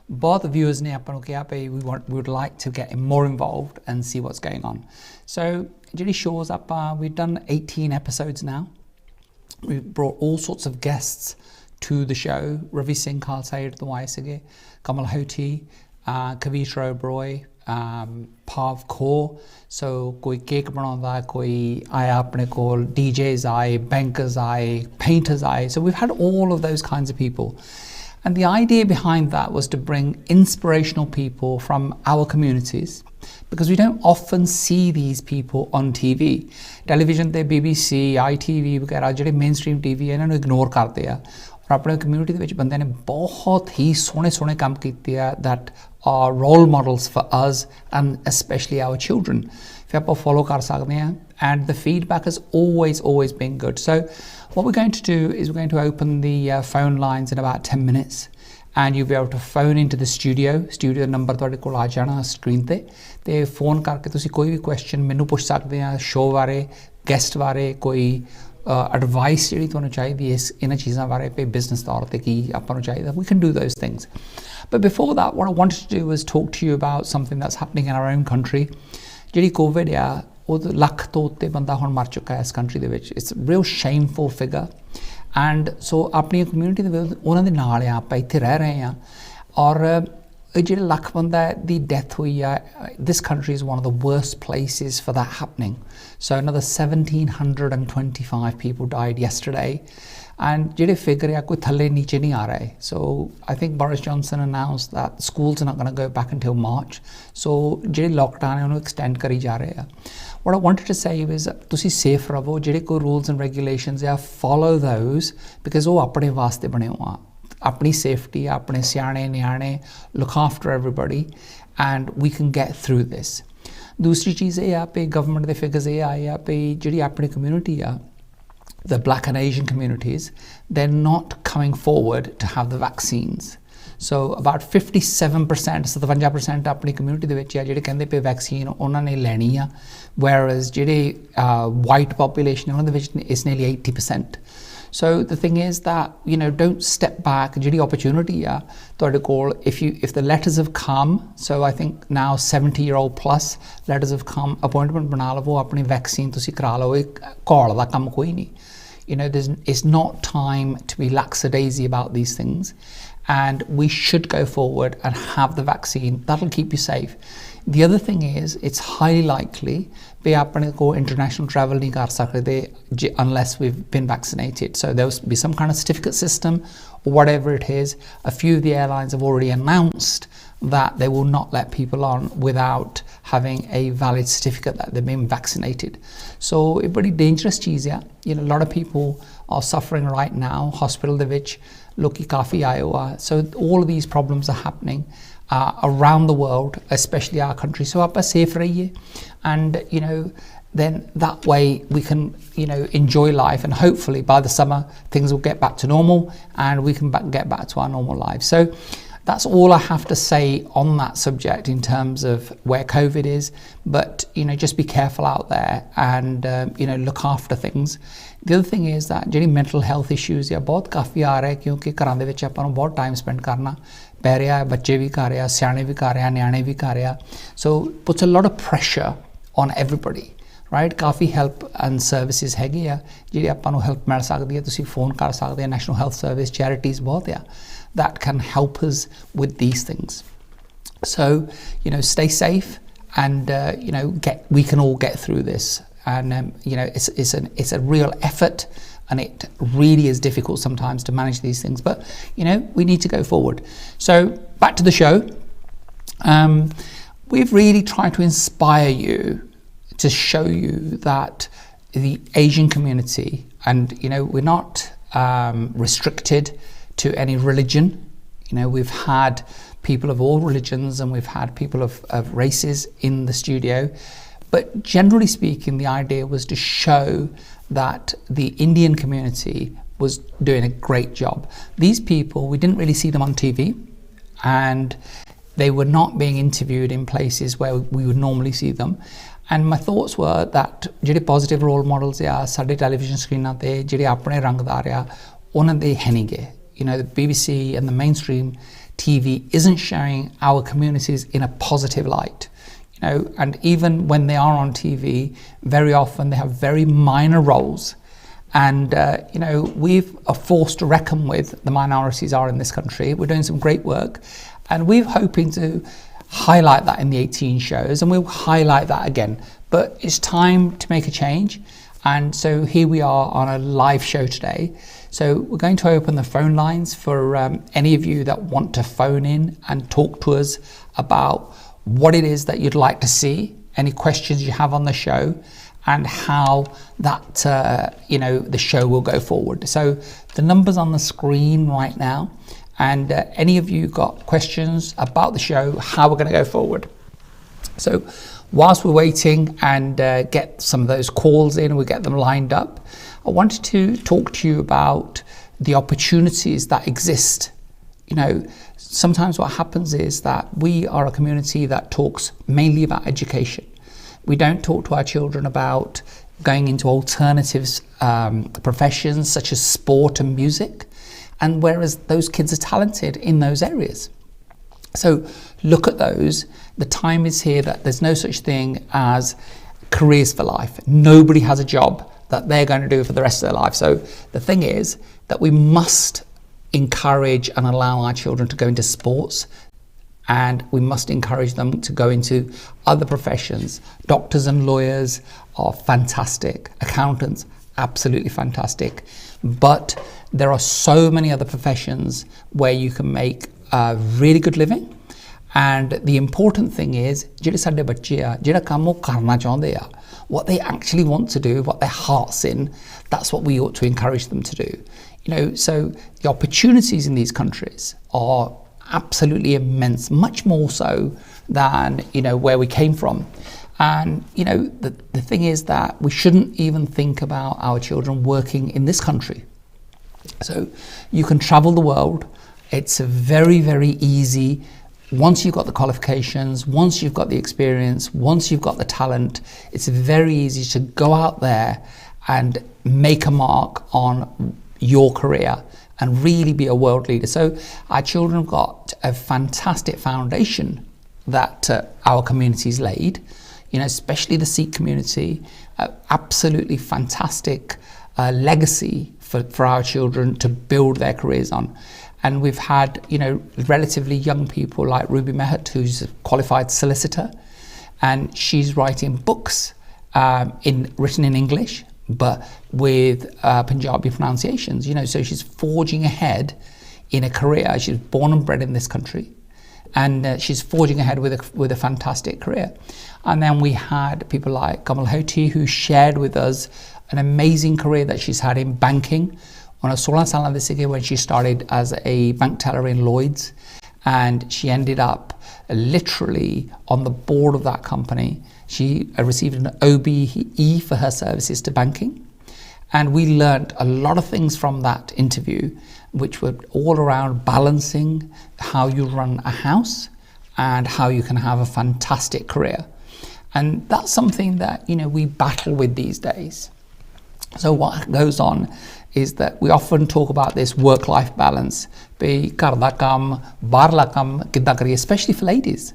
both viewers ne apan nu kiha we would like to get more involved and see what's going on. So jehdi shows we've done 18 episodes now. We've brought all sorts of guests to the show. Ravi Singh Khalsa to the YSG, Kamal Hoti, Kavitra Oberoi, Pav Kaur. So koi cake banaunda, koi aaya apne kol, DJs aaye, bankers aaye, painters aaye. So we've had all of those kinds of people. And the idea behind that was to bring inspirational people from our communities, because we don't often see these people on TV. Television, the BBC, ITV, वगैरह ਜਿਹੜੇ mainstream TV ਇਹਨਾਂ ਨੂੰ ignore ਕਰਦੇ ਆ ਔਰ ਆਪਣੇ community ਦੇ ਵਿੱਚ ਬੰਦੇ ਨੇ ਬਹੁਤ ਹੀ ਸੋਹਣੇ ਕੰਮ ਕੀਤੇ ਆ that are role models for us and especially our children. ਫਿਰ ਆਪਾਂ follow ਕਰ ਸਕਦੇ ਆ and the feedback has always been good. So what we're going to do is we're going to open the phone lines in about 10 minutes. And you'll be able to phone into the studio number ਤੁਹਾਡੇ ਕੋਲ ਆ ਜਾਣਾ screen ਤੇ phone ਕਰਕੇ ਤੁਸੀਂ ਕੋਈ ਵੀ question ਮੈਨੂੰ ਪੁੱਛ ਸਕਦੇ ਆ ਸ਼ੋਅ ਬਾਰੇ ਗੈਸਟ ਬਾਰੇ ਕੋਈ ਐਡਵਾਈਸ ਜਿਹੜੀ ਤੁਹਾਨੂੰ ਚਾਹੀਦੀ ਹੈ ਇਹਨਾਂ ਚੀਜ਼ਾਂ ਬਾਰੇ ਤੇ ਬਿਜ਼ਨਸ ਤੌਰ ਤੇ ਕੀ ਆਪਾਂ ਨੂੰ ਚਾਹੀਦਾ we can do those things. But before that, what I wanted to do was talk to you about something that's happening in our own country. ਜਿਹੜੀ ਕੋਵਿਡ ਆ ਉਹ ਲੱਖ ਤੋਂ ਉੱਤੇ ਬੰਦਾ ਹੁਣ ਮਰ ਚੁੱਕਾ ਹੈ ਇਸ ਕੰਟਰੀ ਦੇ ਵਿੱਚ. It's a real shameful figure. And so ਆਪਣੀ ਕਮਿਊਨਿਟੀ ਦੇ ਵਿੱਚ ਉਹਨਾਂ ਦੇ ਨਾਲ ਆ ਆਪਾਂ ਇੱਥੇ ਰਹਿ ਰਹੇ ਹਾਂ ਔਰ ਜਿਹੜੇ ਲੱਖ ਬੰਦਾ ਦੀ ਡੈਥ ਹੋਈ ਆ this country is one of the worst places for that happening. So another 1,725 people died yesterday. And ਜਿਹੜੇ figure ਆ ਕੋਈ ਥੱਲੇ ਨੀਚੇ ਨਹੀਂ ਆ ਰਹੇ. So I think Boris Johnson announced that schools are not going to go back until March. So ਜਿਹੜੇ lockdown ਹੈ ਉਹਨੂੰ extend ਕਰੀ ਜਾ ਰਹੇ ਆ. What I wanted to say is ਤੁਸੀਂ safe ਰਹੋ ਜਿਹੜੇ ਕੋਈ rules and regulations ਆ follow those because ਉਹ ਆਪਣੇ ਵਾਸਤੇ ਬਣੇ ਹੋਏ ਆ ਆਪਣੀ safety ਆਪਣੇ ਸਿਆਣੇ ਨਿਆਣੇ look after everybody and we can get through this. ਦੂਸਰੀ ਚੀਜ਼ ਇਹ ਆ ਕਿ government ਦੇ figures ਇਹ ਆਏ ਆ ਕਿ ਜਿਹੜੀ ਆਪਣੀ community ਆ the Black and Asian communities they're not coming forward to have the vaccines. So about 57% so 55% ਆਪਣੀ community ਦੇ ਵਿੱਚ ਆ ਜਿਹੜੇ ਕਹਿੰਦੇ ਪਏ ਵੈਕਸੀਨ ਉਹਨਾਂ ਨੇ ਲੈਣੀ ਆ whereas ਜਿਹੜੇ white population ਉਹਨਾਂ ਦੇ ਵਿੱਚ is nearly 80%. So the thing is that don't step back. ਜਿਹੜੀ opportunity ਆ ਤੁਹਾਡੇ ਕੋਲ if the letters have come, so I think now 70-year-old plus letters have come, appointment ਬਣਾ ਲਵੋ ਆਪਣੀ vaccine ਤੁਸੀਂ ਕਰਾ ਲਓ ਇਹ ਕਾਲ ਦਾ ਕੰਮ ਕੋਈ ਨਹੀਂ. It's not time to be lackadaisy about these things. And we should go forward and have the vaccine. That'll keep you safe. The other thing is, it's highly likely we apne ko international travel nahi kar sakde unless we've been vaccinated. So there will be some kind of certificate system or whatever it is. A few of the airlines have already announced that they will not let people on without having a valid certificate that they've been vaccinated. So it's a pretty dangerous cheese, yeah. A lot of people are suffering right now, hospital de vich, loki kafi aayo. So all of these problems are happening around the world, especially our country. So aapa safe rahiye and then that way we can enjoy life and hopefully by the summer things will get back to normal and we can get back to our normal lives. So that's all I have to say on that subject in terms of where COVID is. But just be careful out there and look after things. The other thing is that ਜਿਹੜੀ mental health issues ਆ ਬਹੁਤ ਕਾਫੀ ਆ ਰਹੇ ਕਿਉਂਕਿ ਘਰਾਂ ਦੇ ਵਿੱਚ ਆਪਾਂ ਨੂੰ ਬਹੁਤ ਟਾਈਮ ਸਪੈਂਡ ਕਰਨਾ ਪੈ ਰਿਹਾ ਬੱਚੇ ਵੀ ਕਰ ਰਿਹਾ ਸਿਆਣੇ ਵੀ ਕਰ ਰਿਹਾ ਨਿਆਣੇ ਵੀ ਕਰ ਰਿਹਾ so puts a lot of pressure on everybody. Right? Coffee help and services ਹੈਗੇ ਆ ਜਿਹੜੀ ਆਪਾਂ ਨੂੰ help ਮਿਲ ਸਕਦੀ ਹੈ ਤੁਸੀਂ ਫੋਨ ਕਰ ਸਕਦੇ ਆ national health service charities ਬਹੁਤ ਆ that can help us with these things. So stay safe and we can all get through this and it's a real effort and it really is difficult sometimes to manage these things but we need to go forward. So back to the show. We've really tried to inspire you to show you that the Asian community and we're not restricted to any religion. We've had people of all religions and we've had people of races in the studio, but generally speaking the idea was to show that the Indian community was doing a great job. These people, we didn't really see them on TV and they were not being interviewed in places where we would normally see them. And my thoughts were that ਜਿਹੜੇ positive role models ਆ ਸਾਡੇ television screenਾਂ ਤੇ ਜਿਹੜੇ ਆਪਣੇ ਰੰਗਦਾਰ ਆ ਉਹਨਾਂ ਦੇ ਹੈ ਨਹੀਂ ਗੇ. The BBC and the mainstream TV isn't showing our communities in a positive light. And even when they are on TV, very often they have very minor roles. And, we've are forced to reckon with the minorities are in this country. We're doing some great work, and we're hoping to highlight that in the 18 shows, and we'll highlight that again. But it's time to make a change. And so here we are on a live show today. So we're going to open the phone lines for any of you that want to phone in and talk to us about what it is that you'd like to see, any questions you have on the show, and how that, the show will go forward. So the number's on the screen right now, and any of you got questions about the show, how we're going to go forward. So whilst we're waiting and get some of those calls in and we get them lined up, I wanted to talk to you about the opportunities that exist. Sometimes what happens is that we are a community that talks mainly about education. We don't talk to our children about going into alternatives professions such as sport and music, and whereas those kids are talented in those areas. So look at those. The time is here that there's no such thing as careers for life. Nobody has a job that they're going to do for the rest of their life. So the thing is that we must encourage and allow our children to go into sports, and we must encourage them to go into other professions. Doctors and lawyers are fantastic. Accountants, absolutely fantastic. But there are so many other professions where you can make a really good living. And the important thing is, what they actually want to do, what their heart's in, that's what we ought to encourage them to do. So the opportunities in these countries are absolutely immense, much more so than where we came from. And the thing is that we shouldn't even think about our children working in this country. So you can travel the world. It's very, very easy. Once you've got the qualifications, once you've got the experience, once you've got the talent, it's very easy to go out there and make a mark on your career and really be a world leader. So our children have got a fantastic foundation that our community's laid, especially the Sikh community, absolutely fantastic legacy for our children to build their careers on. And we've had, relatively young people like Ruby Mehat, who's a qualified solicitor, and she's writing books written in English, but with Punjabi pronunciations. So she's forging ahead in a career. She was born and bred in this country, and she's forging ahead with a fantastic career. And then we had people like Kam Johal Show, who shared with us an amazing career that she's had in banking. When she started as a bank teller in Lloyd's, and she ended up literally on the board of that company. She received an OBE for her services to banking, and we learnt a lot of things from that interview, which were all around balancing how you run a house and how you can have a fantastic career. And that's something that we battle with these days. So what goes on is that we often talk about this work-life balance, especially for ladies.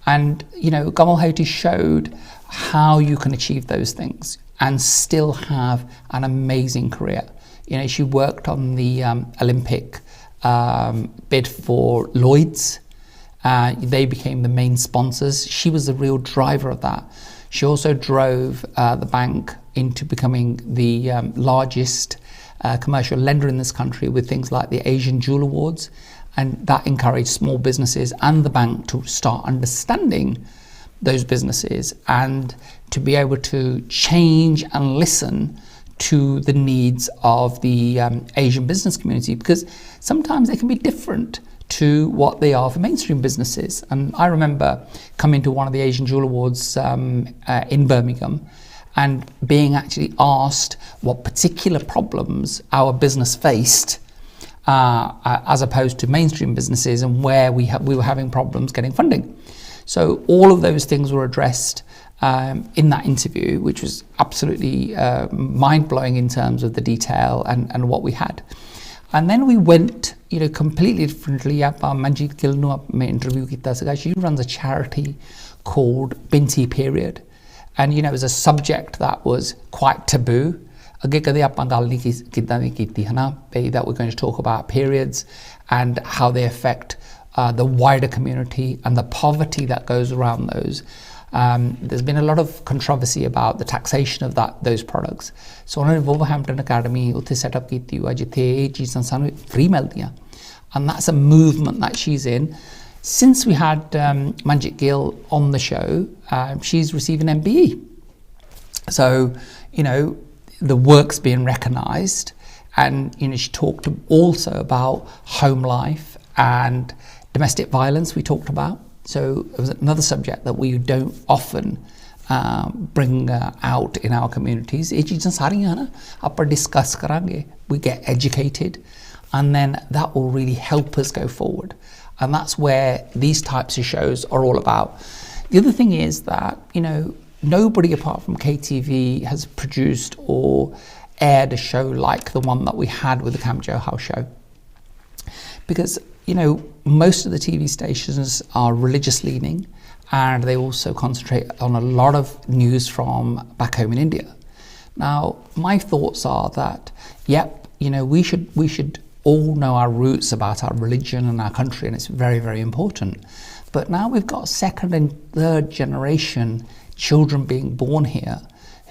And Kam Johal Show showed how you can achieve those things and still have an amazing career. She worked on the Olympic bid for Lloyd's. They became the main sponsors. She was the real driver of that. She also drove the bank into becoming the largest commercial lender in this country with things like the Asian Jewel Awards, and that encouraged small businesses and the bank to start understanding those businesses and to be able to change and listen to the needs of the Asian business community, because sometimes they can be different to what they are for mainstream businesses. And I remember coming to one of the Asian Jewel Awards in Birmingham and being actually asked what particular problems our business faced as opposed to mainstream businesses, and where we were having problems getting funding. So all of those things were addressed in that interview, which was absolutely mind-blowing in terms of the detail and what we had. And then we went completely differently, ਆਪਾਂ ਮਨਜੀਤ ਗਿੱਲ ਨੂੰ ਮੈਂ interview ਕੀਤਾ ਸੀਗਾ. She runs a charity called Binti Period, and it was a subject that was quite taboo. ਅੱਗੇ ਕਦੇ ਆਪਾਂ ਗੱਲ ਨਹੀਂ ਕਿੱਦਾਂ ਦੀ ਕੀਤੀ ਹਨਾ, that we're going to talk about periods and how they affect the wider community and the poverty that goes around those. There's been a lot of controversy about the taxation of those products. So ਉਹਨਾਂ ਨੇ Wolverhampton Academy ਉੱਥੇ set up ਕੀਤੀ ਹੋਈ ਜਿੱਥੇ ਇਹ ਚੀਜ਼ਾਂ ਸਾਨੂੰ free ਮਿਲਦੀਆਂ, and that's a movement that she's in. Since we had Manjit Gill on the show, she's received an MBE. So the work's being recognised, and she talked also about home life and domestic violence. We talked about. So it was another subject that we don't often bring out in our communities. ਇਹ ਚੀਜ਼ਾਂ ਸਾਰੀਆਂ ਨਾ ਆਪਾਂ discuss ਕਰਾਂਗੇ. We get educated, and then that will really help us go forward. And that's where these types of shows are all about. The other thing is that nobody apart from KTV has produced or aired a show like the one that we had with the Kam Johal Show, because most of the TV stations are religious leaning, and they also concentrate on a lot of news from back home in India. Now, my thoughts are that, we should all know our roots about our religion and our country, and it's very, very important. But now we've got second and third generation children being born here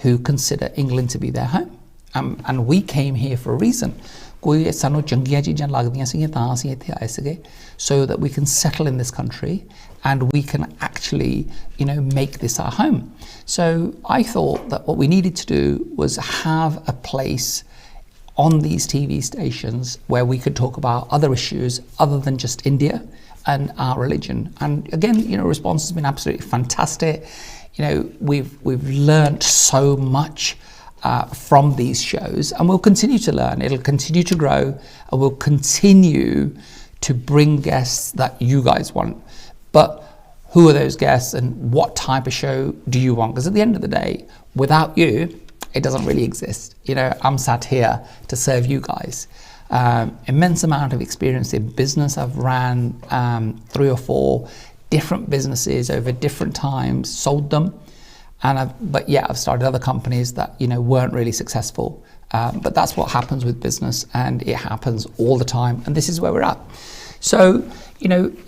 who consider England to be their home. And we came here for a reason. ਕੋਈ ਸਾਨੂੰ ਚੰਗੀਆਂ ਚੀਜ਼ਾਂ ਲੱਗਦੀਆਂ ਸੀਗੀਆਂ ਤਾਂ ਅਸੀਂ ਇੱਥੇ ਆਏ ਸੀਗੇ, so that we can settle in this country and we can actually make this our home. So I thought that what we needed to do was have a place on these TV stations where we could talk about other issues other than just India and our religion. And again, response has been absolutely fantastic. We've learned so much from these shows, and we'll continue to learn. It'll continue to grow, and we'll continue to bring guests that you guys want. But who are those guests, and what type of show do you want? Because at the end of the day, without you, it doesn't really exist. I'm sat here to serve you guys. Immense amount of experience in business. I've ran 3 or 4 different businesses over different times, sold them. But I've started other companies that weren't really successful. But that's what happens with business, and it happens all the time. And this is where we're at. So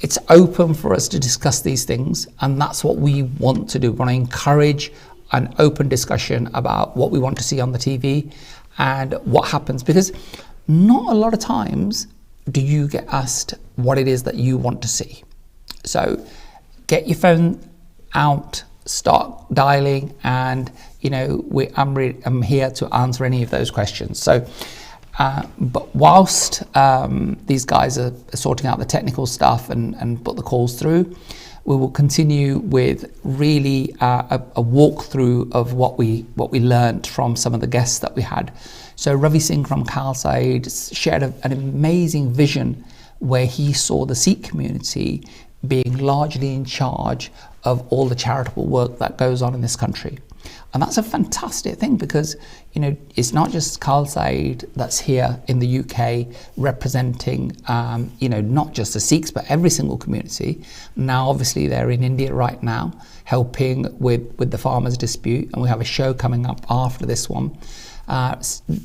it's open for us to discuss these things, and that's what we want to do. We want to encourage an open discussion about what we want to see on the TV and what happens, because not a lot of times do you get asked what it is that you want to see. So get your phone out, start dialing, and I'm here to answer any of those questions. So but whilst these guys are sorting out the technical stuff and put the calls through, we will continue with really a walkthrough of what we learned from some of the guests that we had. So Ravi Singh from Khalsaid shared an amazing vision where he saw the Sikh community being largely in charge of all the charitable work that goes on in this country. And that's a fantastic thing, because it's not just Khalsaid that's here in the UK representing not just the Sikhs but every single community. Now obviously they're in India right now helping with the farmers' dispute, and we have a show coming up after this one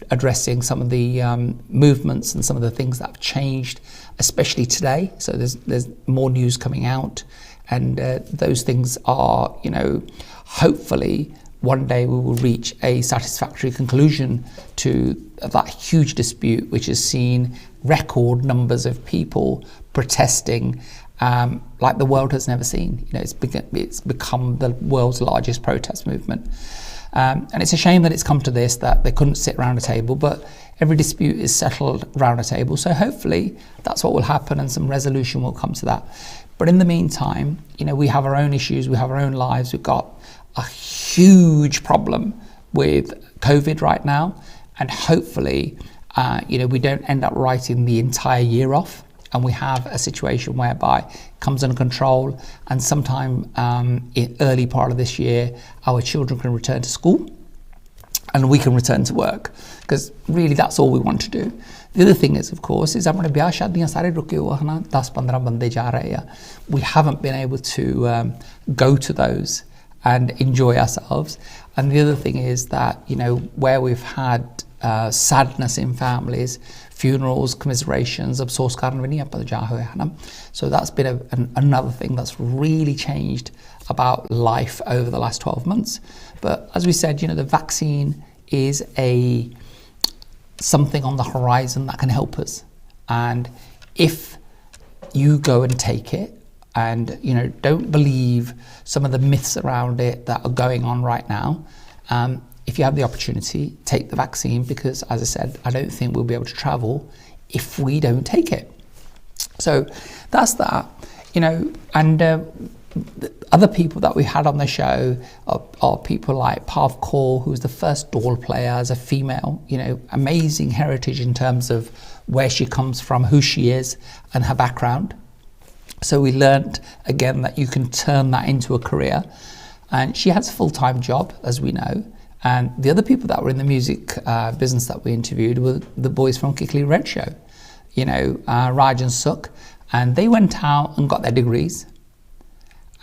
addressing some of the movements and some of the things that have changed, especially today. So there's more news coming out, and those things are hopefully one day we will reach a satisfactory conclusion to that huge dispute, which has seen record numbers of people protesting like the world has never seen. It's become the world's largest protest movement. And it's a shame that it's come to this, that they couldn't sit around a table, but every dispute is settled around a table. So hopefully that's what will happen, and some resolution will come to that. But in the meantime, we have our own issues, we have our own lives. We've got a huge problem with COVID right now, and hopefully we don't end up writing the entire year off, and we have a situation whereby it comes under control, and sometime in early part of this year our children can return to school and we can return to work, because really that's all we want to do. The other thing is, of course, is अपने ब्याह शादियां सारे रुके हुए हैं ना 10-15 बंदे जा रहे हैं. We haven't been able to go to those and enjoy ourselves. And the other thing is that, you know, where we've had sadness in families, funerals, commiserations, अफसोस कारण भी नहीं अपन जा हुए हैं ना. So that's been another thing that's really changed about life over the last 12 months. But as we said, you know, the vaccine is something on the horizon that can help us. And if you go and take it, and, you know, don't believe some of the myths around it that are going on right now, if you have the opportunity, take the vaccine, because as I said, I don't think we'll be able to travel if we don't take it. So that's that, you know. And the other people that we had on the show are people like Pav Kaur, who's the first doll player as a female, you know, amazing heritage in terms of where she comes from, who she is, and her background. So we learned again that you can turn that into a career, and she has a full-time job, as we know. And the other people that were in the music business that we interviewed were the boys from Kickley Red Show, you know, Raj and Suk, and they went out and got their degrees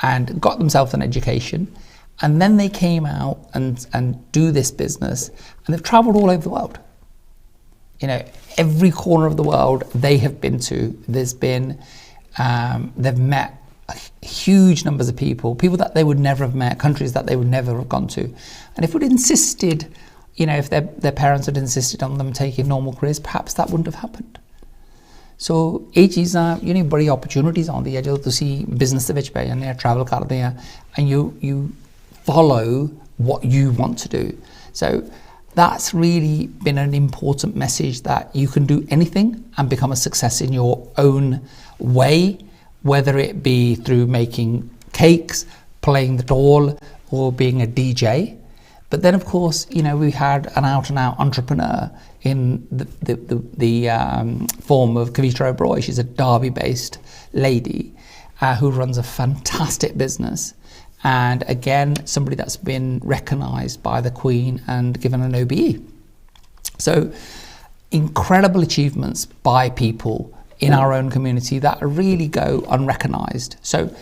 and got themselves an education, and then they came out and do this business, and they've travelled all over the world. You know, every corner of the world they have been to. There's been they've met huge numbers of people that they would never have met, countries that they would never have gone to. And if we'd insisted, you know, if their parents had insisted on them taking normal careers, perhaps that wouldn't have happened. So ਇਹ ਚੀਜ਼ਾਂ ਯਾਨੀ ਬੜੀ opportunities ਆਉਂਦੀ ਹੈ ਜਦੋਂ ਤੁਸੀਂ business ਦੇ ਵਿੱਚ ਪੈ ਜਾਂਦੇ ਆ, travel ਕਰਦੇ ਆ, and you follow what you want to do. So that's really been an important message, that you can do anything and become a success in your own way, whether it be through making cakes, playing the doll, or being a DJ. But then, of course, you know, we had an out-and-out entrepreneur in the form of Kavitra O'Brien. She's a Derby-based lady who runs a fantastic business. And again, somebody that's been recognised by the Queen and given an OBE. So incredible achievements by people in our own community that really go unrecognised. So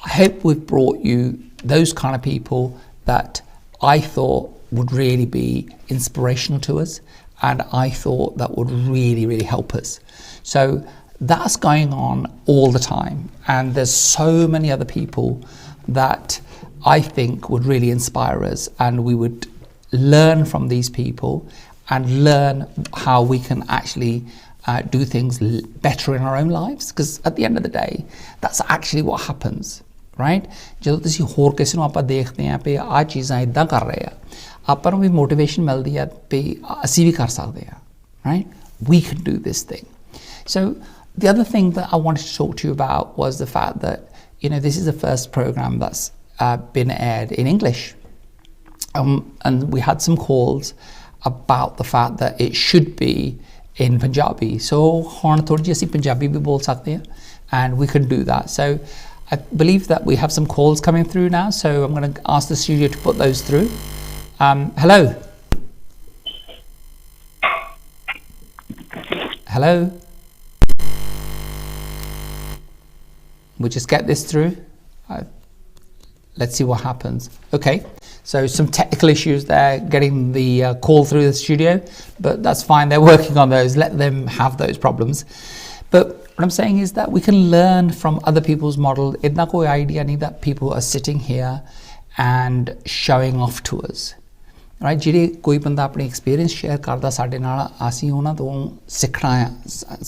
I hope we've brought you those kind of people that I thought would really be inspirational to us, and I thought that would really, really help us. So that's going on all the time, and there's so many other people that I think would really inspire us, and we would learn from these people and learn how we can actually do things better in our own lives, because at the end of the day, that's actually what happens, right? ਜਦੋਂ ਤੁਸੀਂ ਹੋਰ ਕਿਸੇ ਨੂੰ ਆਪਾਂ ਦੇਖਦੇ ਆਂ ਕਿ ਆਹ ਚੀਜ਼ਾਂ ਇਦਾਂ ਕਰ ਰਹੇ ਆ, ਆਪਾਂ ਨੂੰ ਵੀ ਮੋਟੀਵੇਸ਼ਨ ਮਿਲਦੀ ਆ ਕਿ ਅਸੀਂ ਵੀ ਕਰ ਸਕਦੇ ਆ, right? We can do this thing. So the other thing that I wanted to talk to you about was the fact that, you know, this is the first program that's been aired in English, and we had some calls about the fact that it should be in Punjabi. So ਹੁਣ ਥੋੜੀ ਜਿਹੀ ਅਸੀਂ ਪੰਜਾਬੀ ਵੀ ਬੋਲ ਸਕਦੇ ਹਾਂ, and we can do that. So I believe that we have some calls coming through now, so I'm going to ask the studio to put those through. Hello. Hello. We'll just get this through. Let's see what happens. Okay, so some technical issues there, getting the call through the studio, but that's fine. They're working on those. Let them have those problems. But what I'm saying is that we can learn from other people's model. Idna koi idea nahi that people are sitting here and showing off to us, right? ਜਿਹੜੇ ਕੋਈ ਬੰਦਾ ਆਪਣੀ experience share ਕਰਦਾ ਸਾਡੇ ਨਾਲ, ਅਸੀਂ ਉਹਨਾਂ ਤੋਂ ਸਿੱਖਣਾ ਹੈ,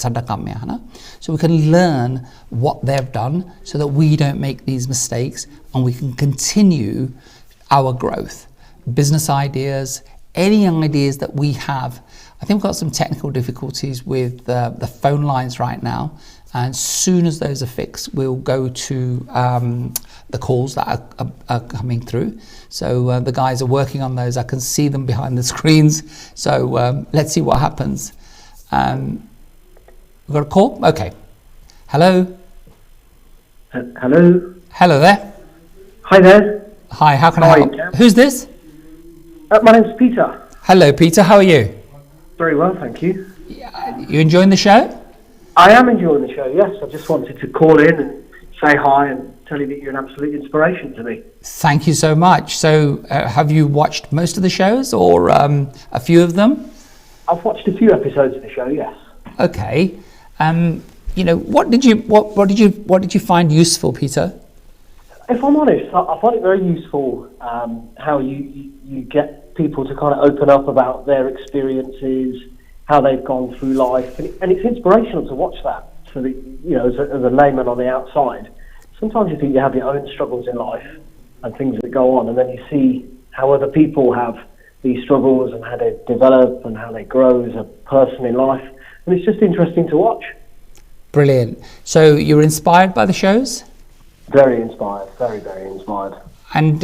ਸਾਡਾ ਕੰਮ ਹੈ ਹਨਾ. So we can learn what they've done so that we don't make these mistakes, and we can continue our growth. Business ideas, any ideas that we have. I think we've got some technical difficulties with the phone lines right now, and as soon as those are fixed, we'll go to the calls that are coming through. So the guys are working on those. I can see them behind the screens. So let's see what happens. We've got a call? Okay. Hello? Hello? Hello there. Hi there. Hi, how can I help? Who's this? My name's Peter. Hello, Peter. How are you? Very well, thank you. You enjoying the show? I am enjoying the show, yes. I just wanted to call in and say hi and tell you that you're an absolute inspiration to me. Thank you so much. So have you watched most of the shows or a few of them? I've watched a few episodes of the show, yes. Okay. What did you find useful, Peter? If I'm honest, I find it very useful how you get people to kind of open up about their experiences, how they've gone through life, and it's inspirational to watch that. So that, as a layman on the outside, sometimes you think you have your own struggles in life and things that go on, and then you see how other people have these struggles and how they develop and how they grow as a person in life, and it's just interesting to watch. Brilliant. So you were inspired by the shows? Very inspired, very, very inspired. And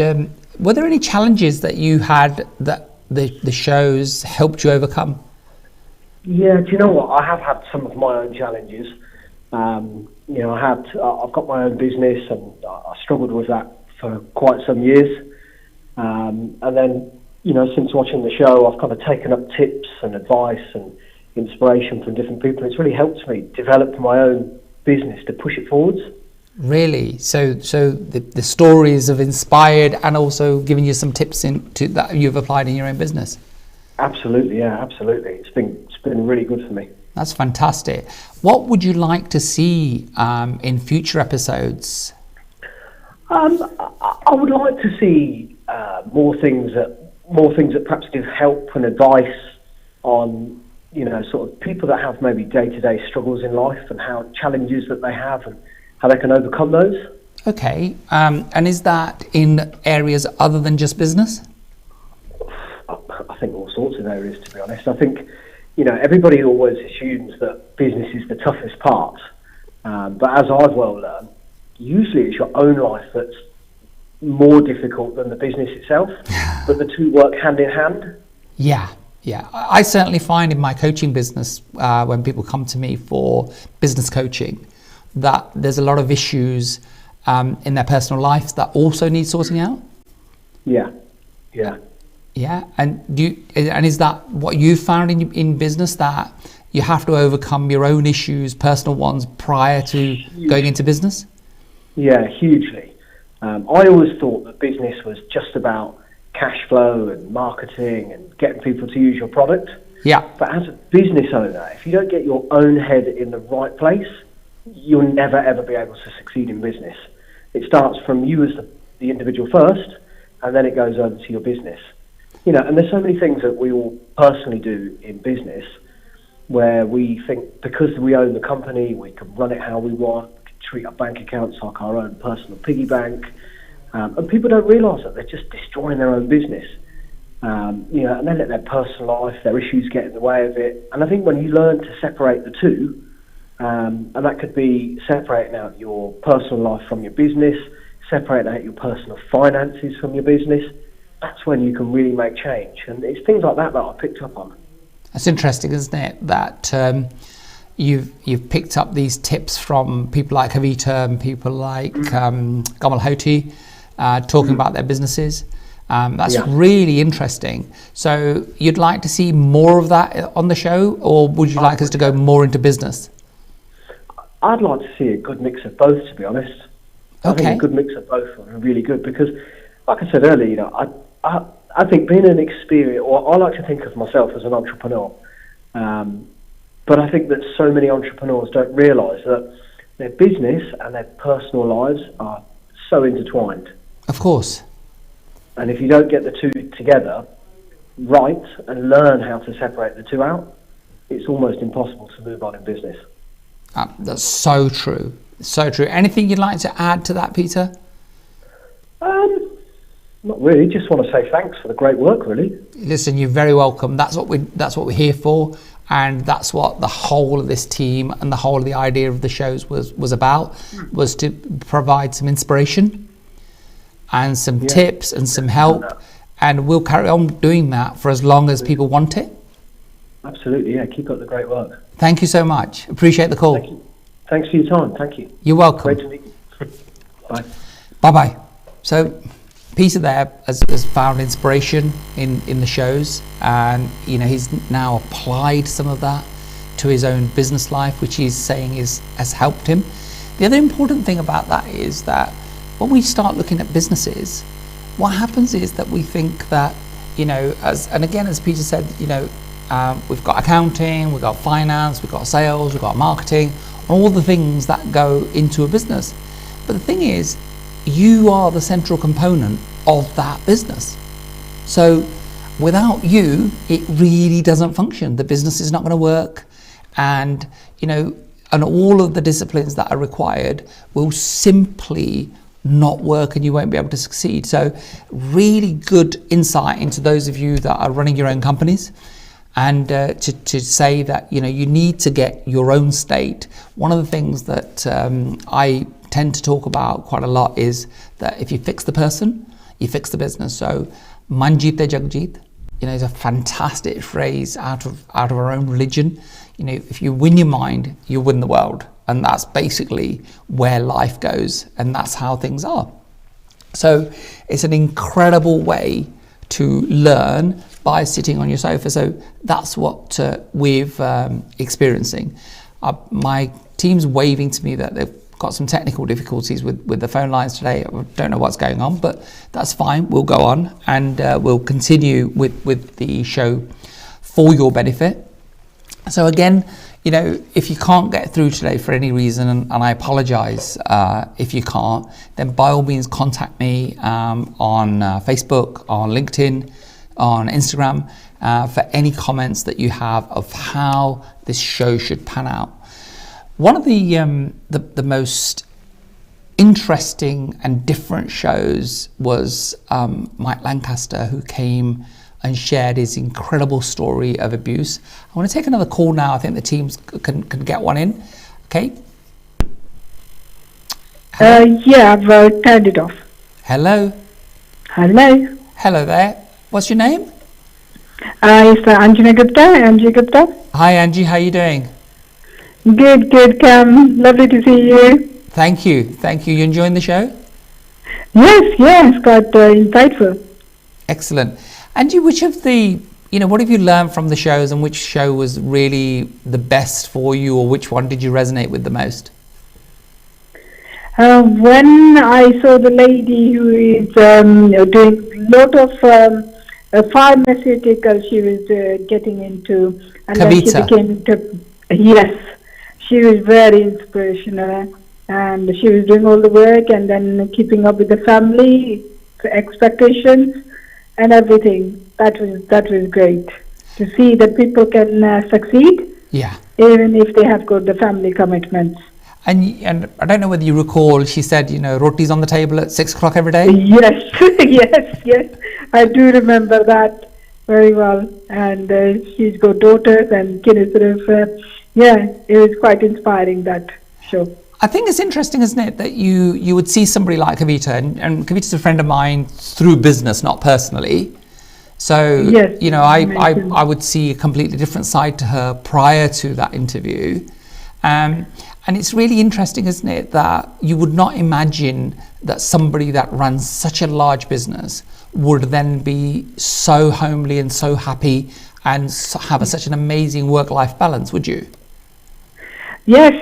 were there any challenges that you had that the shows helped you overcome? Yeah, do you know what? I have had some of my own challenges. I've got my own business, and I struggled with that for quite some years. And then, since watching the show, I've kind of taken up tips and advice and inspiration from different people. It's really helped me develop my own business to push it forwards. Really? So the stories have inspired and also given you some tips that you've applied in your own business? Absolutely, yeah, absolutely. It's been really good for me. That's fantastic. What would you like to see in future episodes? I would like to see more things that perhaps give help and advice on, sort of people that have maybe day-to-day struggles in life and how challenges that they have and how they can overcome those. Okay, and is that in areas other than just business? I think all sorts of areas, to be honest. I think, everybody always assumes that business is the toughest part. But as I've well learned, usually it's your own life that's more difficult than the business itself, but the two work hand in hand. Yeah. I certainly find in my coaching business, when people come to me for business coaching, that there's a lot of issues in their personal lives that also need sorting out. Yeah. And is that what you found in business, that you have to overcome your own issues, personal ones, prior to going into business? Yeah, hugely. I always thought that business was just about cash flow and marketing and getting people to use your product. Yeah. But as a business owner, if you don't get your own head in the right place, you'll never ever be able to succeed in business. It starts from you as the individual first, and then it goes over to your business. And there's so many things that we all personally do in business where we think because we own the company, we can run it how we want, we can treat our bank accounts like our own personal piggy bank. And people don't realise that they're just destroying their own business. And they let their personal life, their issues get in the way of it. And I think when you learn to separate the two, and that could be separating out your personal life from your business, separating out your personal finances from your business, that's when you can really make change. And it's things like that I picked up on. That's interesting, isn't it? That you've picked up these tips from people like Kavita and people like Kam Johal talking about their businesses. That's really interesting. So you'd like to see more of that on the show, or would you like us to go more into business? I'd like to see a good mix of both, to be honest. I think a good mix of both are really good because, like I said earlier, I think being an experience, or I like to think of myself as an entrepreneur, but I think that so many entrepreneurs don't realise that their business and their personal lives are so intertwined. Of course. And if you don't get the two together right and learn how to separate the two out, it's almost impossible to move on in business. That's so true. So true. Anything you'd like to add to that, Peter? Not really. Just want to say thanks for the great work, really. Listen, you're very welcome. That's what we're here for, and that's what the whole of this team and the whole of the idea of the shows was about, was to provide some inspiration and some tips and some help, and we'll carry on doing that for as long as people want it. Absolutely, yeah. Keep up the great work. Thank you so much. Appreciate the call. Thank you. Thanks for your time. Thank you. You're welcome. Great to meet you. Bye. Bye-bye. So Peter there has found inspiration in the shows, and he's now applied some of that to his own business life, which he's saying has helped him. The other important thing about that is that when we start looking at businesses, what happens is that we think that, as Peter said, we've got accounting, we've got finance, we've got sales, we've got marketing, all the things that go into a business. But the thing is, you are the central component of that business. So without you, it really doesn't function. The business is not going to work, and all of the disciplines that are required will simply not work, and you won't be able to succeed. So really good insight into those of you that are running your own companies, and to say that you need to get your own state. One of the things that I tend to talk about quite a lot is that if you fix the person, you fix the business. So Manjit Jagjit, is a fantastic phrase out of our own religion. If you win your mind, you win the world, and that's basically where life goes, and that's how things are. So it's an incredible way to learn by sitting on your sofa. So that's what we're experiencing. My team's waving to me that they've got some technical difficulties with the phone lines today. I don't know what's going on, but that's fine. We'll go on, and we'll continue with the show for your benefit. So again, if you can't get through today for any reason, and I apologize if you can't, then by all means contact me on Facebook, on LinkedIn, on Instagram, for any comments that you have of how this show should pan out. One of the most interesting and different shows was Mike Lancaster, who came and shared his incredible story of abuse. I want to take another call now. I think the teams can get one in. Okay. Yeah, I've turned it off. Hello. Hello. Hello there. What's your name? It's Anjana Gupta. Anji Gupta. Hi Angie, how are you doing? Good, Kam. Lovely to see you. Thank you. You enjoying the show? Yes, quite insightful. Excellent. Angie, which of the, what have you learned from the shows, and which show was really the best for you, or which one did you resonate with the most? When I saw the lady who is doing a lot of pharmaceutical, she was getting into, and Kavita. then she became into, yes, she was very inspirational, and she was doing all the work and then keeping up with the family expectations and everything. That was great to see that people can succeed, yeah, even if they have got the family commitments. And I don't know whether you recall, she said, roti's on the table at 6 o'clock every day. Yes, yes, I do remember that very well. And she's got daughters, and it was quite inspiring, that show. I think it's interesting, isn't it, that you would see somebody like Kavita, and Kavita's a friend of mine through business, not personally. So, yes, I would see a completely different side to her prior to that interview. And it's really interesting, isn't it, that you would not imagine that somebody that runs such a large business would then be so homely and so happy and have such an amazing work-life balance, would you? Yes,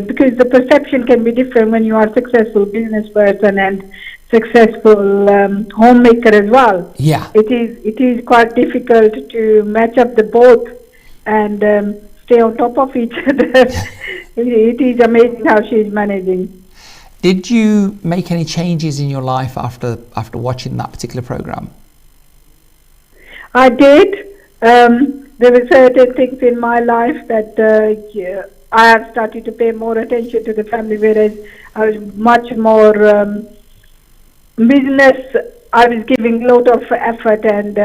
because the perception can be different when you are a successful business person and successful homemaker as well. Yeah. It is quite difficult to match up the both and stay on top of each other. It is amazing how she is managing. Did you make any changes in your life after watching that particular program? I did. There were certain things in my life that I have started to pay more attention to the family, whereas I was much more business. I was giving a lot of effort and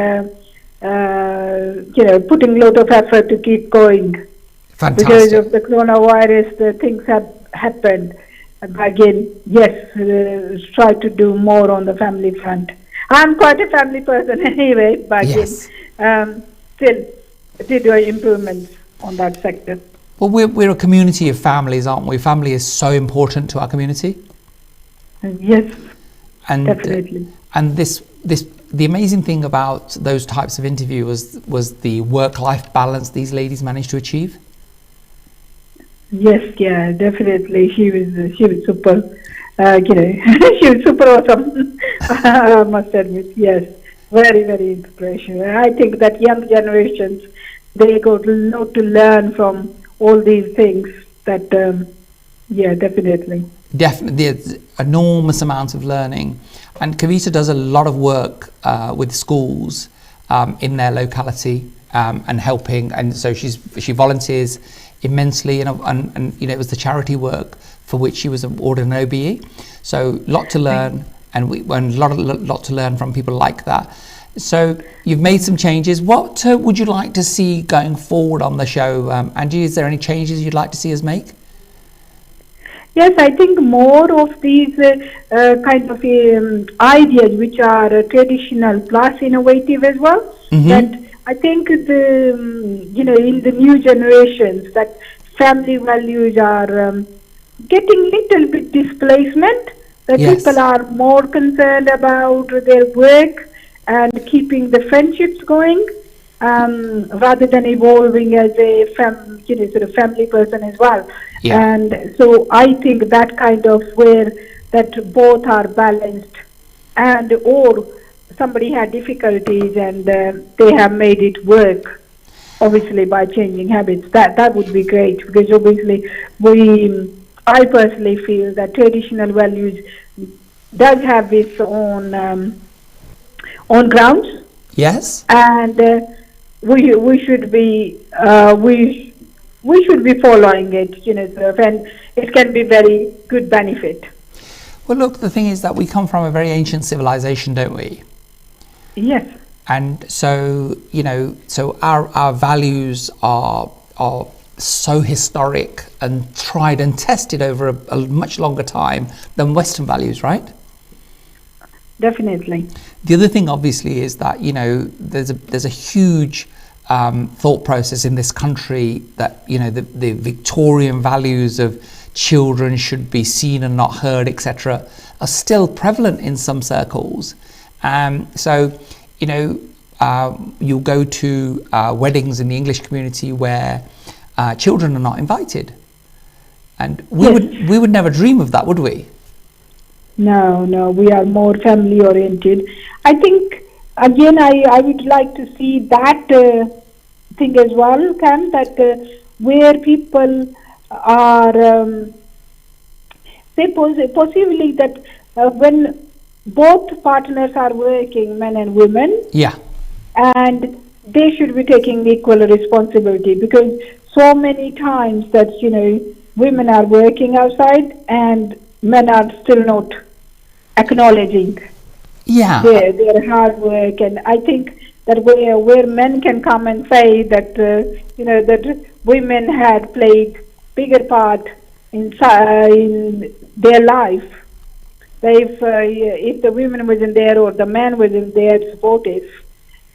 putting a lot of effort to keep going. Fantastic. Because of the coronavirus, the things have happened. Again, yes, try to do more on the family front. I'm quite a family person anyway, but yes. Still did improvements on that sector. Well, we're a community of families, aren't we? Family is so important to our community. Yes, and definitely. And this the amazing thing about those types of interview was the work-life balance these ladies managed to achieve. Yes, yeah, definitely. She was super. She was super awesome. I must admit, yes, very, very inspirational. And I think that young generations, they got a lot to learn from all these things. That, yeah, definitely. Definitely, there's enormous amount of learning, and Kavita does a lot of work with schools in their locality and helping, and so she volunteers immensely, and it was the charity work for which she was awarded an OBE. So lot to learn, and lot to learn from people like that. So you've made some changes. What would you like to see going forward on the show, Angie? Is there any changes you'd like to see us make? Yes, I think more of these kind of ideas which are traditional plus innovative as well. Mm-hmm. That I think in the new generations that family values are getting little bit displacement. That yes. People are more concerned about their work and keeping the friendships going, rather than evolving as a family person as well. Yeah. And so I think that kind of where that both are balanced, and or somebody had difficulties and they have made it work, obviously by changing habits. That would be great, because obviously I personally feel that traditional values does have its own grounds. Yes. And we should be following it, and it can be very good benefit. Well, look, the thing is that we come from a very ancient civilization, don't we? Yes. And so, so our values are so historic and tried and tested over a much longer time than Western values, right? Definitely. The other thing, obviously, is that there's a huge thought process in this country that the Victorian values of children should be seen and not heard, etc., are still prevalent in some circles. So you'll go to weddings in the English community where children are not invited, and we would never dream of that, would we? No, we are more family oriented. I think again, I would like to see that thing as well, Kam, that where people are possibly that when both partners are working, men and women, yeah, and they should be taking equal responsibility, because so many times that women are working outside and men are still not acknowledging their hard work. And I think that where men can come and say that that women had played bigger part in their life. If the women wasn't there or the man wasn't there supportive,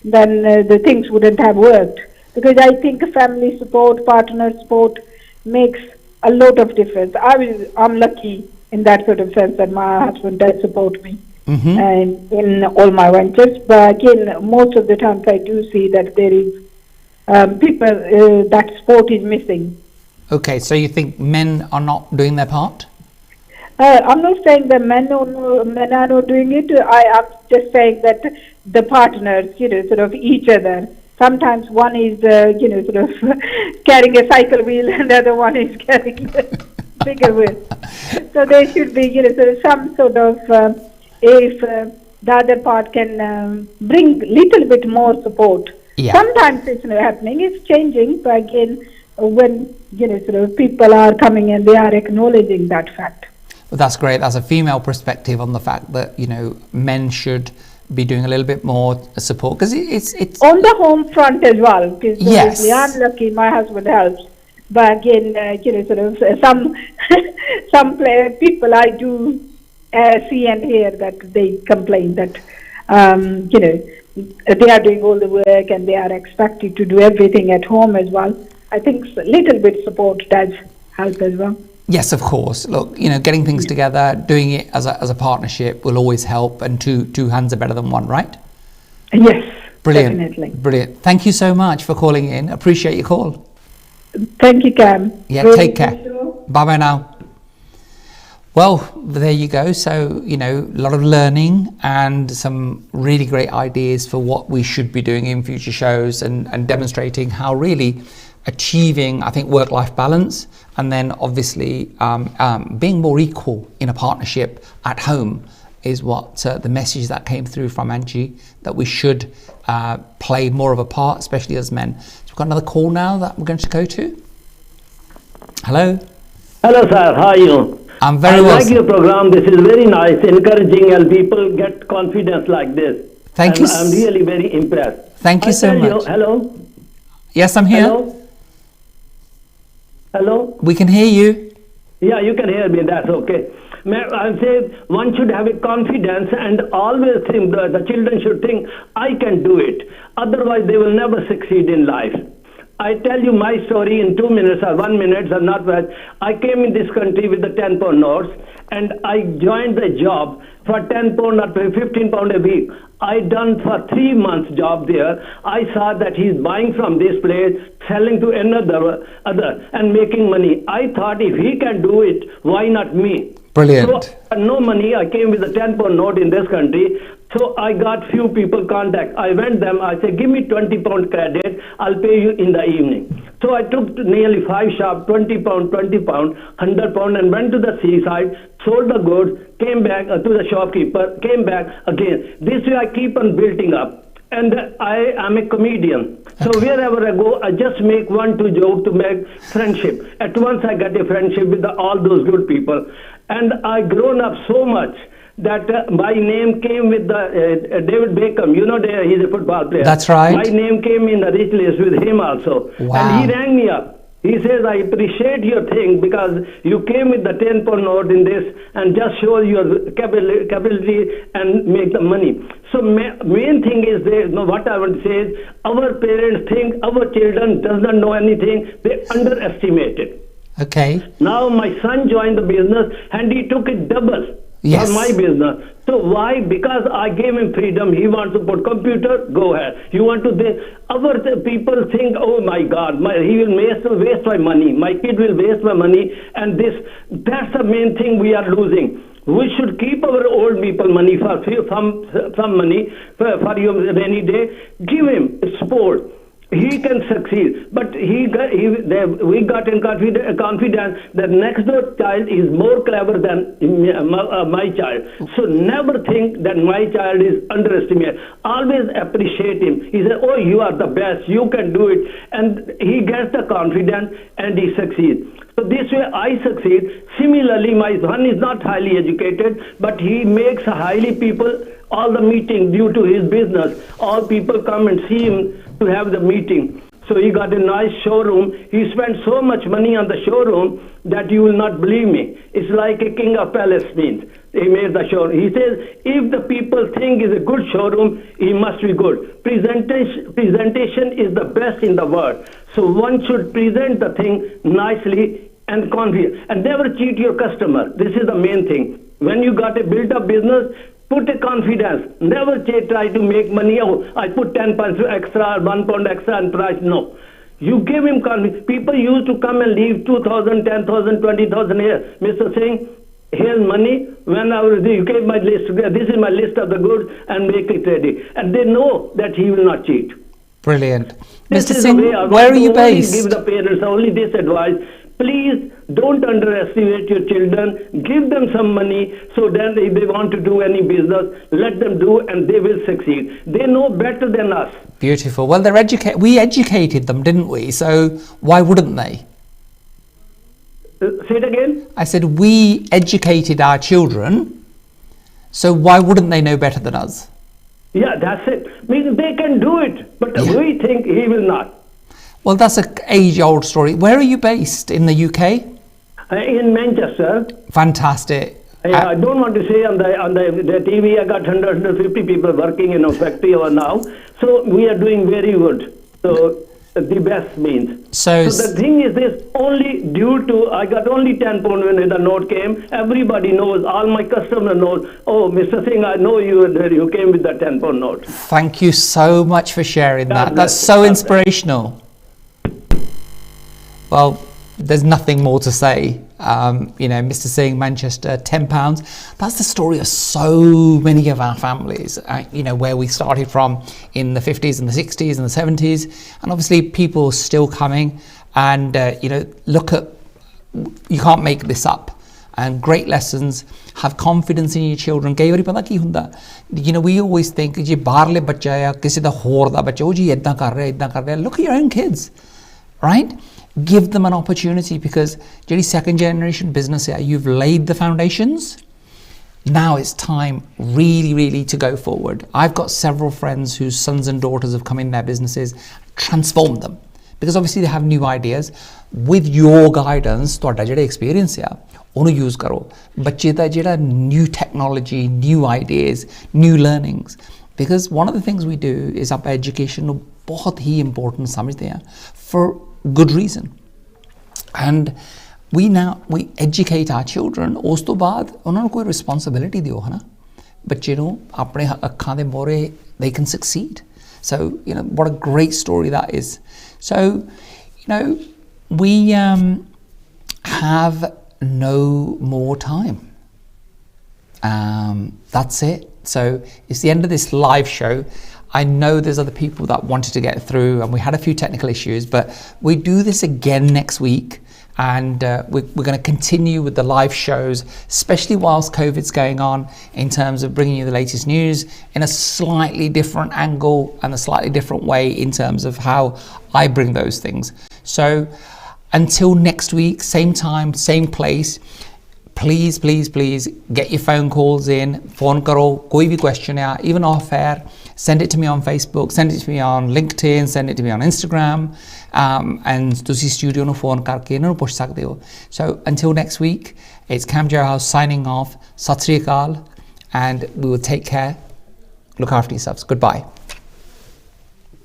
then the things wouldn't have worked. Because I think family support, partner support makes a lot of difference. I'm lucky in that sort of sense that my husband does support me and in all my ventures. But again, most of the times I do see that there is people that support is missing. Okay, so you think men are not doing their part? I'm not saying that men are not doing it. I'm just saying that the partners, sort of each other. Sometimes one is, sort of carrying a cycle wheel, and the other one is carrying a bigger wheel. So there should be, sort of some sort of, if the other part can bring little bit more support. Yeah. Sometimes it's not happening, it's changing, but again, when, sort of people are coming and they are acknowledging that fact. Well, that's great. That's a female perspective on the fact that, men should be doing a little bit more support, because it's on the home front as well, because yes, I'm lucky my husband helps, but again sort of some people I do see and hear that they complain that they are doing all the work and they are expected to do everything at home as well. I think a little bit support does help as well. Yes, of course. Look, getting things together, doing it as a partnership will always help, and two hands are better than one, right? Yes, Brilliant. definitely. Brilliant. Thank you so much for calling in. Appreciate your call. Thank you, Kam. Yeah, Really take care. good show. Bye-bye now. Well, there you go. So, you know, a lot of learning and some really great ideas for what we should be doing in future shows, and demonstrating how really achieving, I think, work-life balance, and then obviously being more equal in a partnership at home is what the message that came through from Angie, that we should play more of a part, especially as men. So we've got another call now that we're going to go to. Hello. Hello, sir. How are you? I'm very I well. like your program. This is very nice, encouraging, and people get confidence like this. Thank and you. I'm really very impressed. Thank you so much. Hello? Yes, I'm here. Hello? Hello? We can hear you. Yeah, you can hear me. That's okay. I'm saying one should have a confidence and always think that the children should think, I can do it. Otherwise, they will never succeed in life. I tell you my story in 2 minutes or 1 minute or not bad. I came in this country with the 10 pound notes, and I joined the job for 10 pound or 15 pound a week. I done for 3 months job there. I saw that he's buying from this place, selling to other, and making money. I thought if he can do it, why not me? Brilliant. So no money. I came with a 10 pound note in this country. So I got few people contact. I went them. I said, give me 20 pound credit. I'll pay you in the evening. So I took nearly 5 shops, 20 pound, 100 pound, and went to the seaside, sold the goods, came back to the shopkeeper, came back again. This way I keep on building up. And I am a comedian. So wherever I go, I just make 1-2 jokes to make friendship. At once I got a friendship with all those good people. And I grown up so much that my name came with the David Beckham. You know, he's a football player. That's right. My name came in the rich list with him also. Wow. And he rang me up. He says, I appreciate your thing because you came with the 10 pound note in this and just show your capability and make the money. So main thing is what I want to say is our parents think our children does not know anything. They underestimate it. Okay. Now my son joined the business and he took it double. Yes. For my business. So why? Because I gave him freedom. He wants to put computer, go ahead. You want to, our people think, oh my God, he will waste my money. My kid will waste my money. And that's the main thing we are losing. We should keep our old people money for some money for your rainy day. Give him support. He can succeed, but we got in confidence that next door child is more clever than my child. So never think that my child is underestimated. Always appreciate him. He said, oh, you are the best, you can do it. And he gets the confidence and he succeeds. So this way I succeed. Similarly, my son is not highly educated, but he makes highly people, all the meeting due to his business. All people come and see him to have the meeting. So he got a nice showroom. He spent so much money on the showroom that you will not believe me. It's like a king of palace means. He made the showroom. He says, if the people think it's a good showroom, he must be good. Presentation is the best in the world. So one should present the thing nicely and confident. And never cheat your customer. This is the main thing. When you got a built-up business, put a confidence. Never try to make money. Oh, I put 10 pounds extra, 1 pound extra in price. No. You give him confidence. People used to come and leave 2,000, 10,000, 20,000 here. Mr. Singh, here's money. When you gave my list, this is my list of the goods and make it ready. And they know that he will not cheat. Brilliant. This Mr. is Singh, the way I where are want you to only based? give the parents only this advice. Please don't underestimate your children. Give them some money so that if they want to do any business, let them do and they will succeed. They know better than us. Beautiful. Well, we educated them, didn't we? So why wouldn't they? Say it again. I said we educated our children, so why wouldn't they know better than us? Yeah, that's it. I mean, they can do it, but we think he will not. Well, that's an age-old story. Where are you based? In the UK? In Manchester. Fantastic. I don't want to say on the TV, I got 150 people working in a factory over now. So we are doing very good. So the best means. So the thing is this, only due to, I got only 10 pound when the note came, everybody knows, all my customers know, oh, Mr. Singh, I know you came with the 10 pound note. Thank you so much for sharing that. That's so inspirational. Well, there's nothing more to say. Mr. Singh, Manchester, £10. That's the story of so many of our families, where we started from in the 50s and the 60s and the 70s. And obviously people still coming and, look at, you can't make this up. And great lessons, have confidence in your children. We always think, look at your own kids, right? Give them an opportunity, because second generation business here, you've laid the foundations. Now it's time really to go forward. I've got several friends whose sons and daughters have come in their businesses, transformed them, because obviously they have new ideas. With your guidance, ਤੁਹਾਡਾ experience ਹੈ ਉਹਨੂੰ use ਕਰੋ ਬੱਚੇ ਦਾ ਜਿਹੜਾ new technology, new ideas, new learnings, because one of the things we do is ਆਪਾਂ education ਨੂੰ ਬਹੁਤ ਹੀ important ਸਮਝਦੇ ਹਾਂ for good reason. And we educate our children. ਉਸ ਤੋਂ ਬਾਅਦ ਉਹਨਾਂ ਨੂੰ ਕੋਈ responsibility ਦਿਓ ਹਨਾ ਬੱਚੇ ਨੂੰ ਆਪਣੇ ਅੱਖਾਂ ਦੇ ਮੋਰੇ they can succeed. So what a great story that is. So we have no more time. That's it. So it's the end of this live show. I know there's other people that wanted to get through, and we had a few technical issues, but we do this again next week, and we're going to continue with the live shows, especially whilst COVID's going on, in terms of bringing you the latest news in a slightly different angle and a slightly different way in terms of how I bring those things. So until next week, same time, same place, please get your phone calls in, phone karo, koi bhi question hai, even off air, send it to me on Facebook, send it to me on LinkedIn, send it to me on Instagram, and tusi studio nu phone karke ina nu puch sakde ho. So until next week, it's Kam Johal signing off. Sat Sri Akal, and we will take care. Look after yourselves. Goodbye.